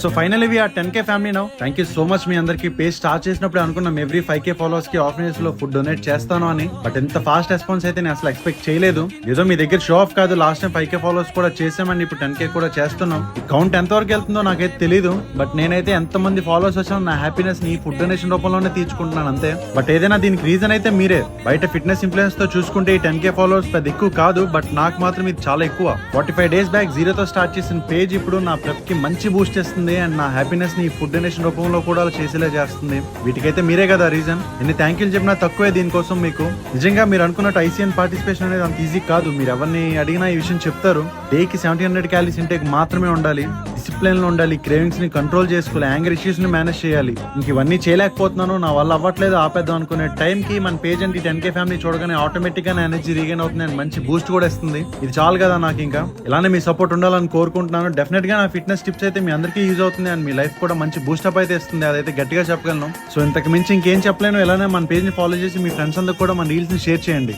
So finally we are 10K family now. Thank you so much మీ అందరికి. Page start చేసినప్పుడు అనుకున్నాం every 5K followers కి ఆఫ్నెస్ లో ఫుడ్ డొనేట్ చేస్తాను అని, బట్ ఎంత ఫాస్ట్ రెస్పాన్స్ అయితే నేను అసలు ఎక్స్పెక్ట్ చేయలేదు. ఏదో మీ దగ్గర షో ఆఫ్ కాదు, లాస్ట్ టైం 5K ఫాలోవర్స్ కూడా చేసామని ఇప్పుడు 10K కూడా చేస్తున్నాం. ఈ కౌంట్ ఎంత వరకు వెళ్తుందో నాకైతే తెలియదు, బట్ నేనైతే ఎంత మంది ఫాలోవర్స్ వచ్చానో నా హ్యాపీనెస్ ని ఫుడ్ డొనేషన్ రూపంలోనే తీర్చుకుంటున్నాను అంతే. బట్ ఏదైనా దీనికి రీజన్ అయితే మీరే. బయట ఫిట్నెస్ ఇన్ఫ్లుయెన్స్ తో చూసుకుంటే ఈ 10K ఫాలోవర్స్ పెద్ద ఎక్కువ కాదు, బట్ నాకు మాత్రం ఇది చాలా ఎక్కువ. 45 days బ్యాక్ జీరోతో స్టార్ట్ చేసిన పేజ్ ఇప్పుడు నా ప్రెప్ కి మంచి బూస్ట్ చేస్తుంది అండ్ నా హ్యాపీనెస్ ని ఫుడ్ డొనేషన్ రూపంలో కూడా చేసేలా చేస్తుంది. వీటికైతే మీరే కదా రీజన్. ఎన్ని థ్యాంక్ యూలు చెప్పినా తక్కువే దీనికోసం మీకు. నిజంగా మీరు అనుకున్నట్టు ICN పార్టిసిపేషన్ అనేది అంత ఈజీ కాదు. మీరు ఎవరిని అడిగినా ఈ విషయం చెప్తారు. డేకి 1700 క్యాలరీస్ ఇంటేక్ మాత్రమే ఉండాలి, డిసిప్లిన్ లో ఉండాలి, క్రేవింగ్స్ ని కంట్రోల్ చేసుకోవాలి, యాంగర్ ఇష్యూస్ ని మేనేజ్ చేయాలి. ఇంక ఇవన్నీ చేయలేకపోతున్నాను, నా వల్ల అవ్వట్లేదు, ఆపేద్దాం అనుకునే టైం కి మన పేజ్ అంటే 10K ఫ్యామిలీ చూడగానే ఆటోమేటిక్ గా ఎనర్జీ రీగైన్ అవుతుంది అండ్ మంచి బూస్ట్ కూడా ఇస్తుంది. ఇది చాలు కదా నాకు. ఇంకా ఇలానే మీ సపోర్ట్ ఉండాలని కోరుకుంటున్నాను. డెఫినెట్ గా నా ఫిట్నెస్ టిప్స్ అయితే మీ అందరికీ యూజ్ అవుతుంది అండ్ మీ లైఫ్ కూడా మంచి బూస్టప్ అయితే ఇస్తుంది. అదైతే గట్టిగా చెప్పగలను. సో ఇంతకు మించి ఇంకేం చెప్పలేను. ఇలానే మన పేజ్ ని ఫాలో చేసి మీ ఫ్రెండ్స్ అందరికి కూడా మన రీల్స్ ని షేర్ చేయండి.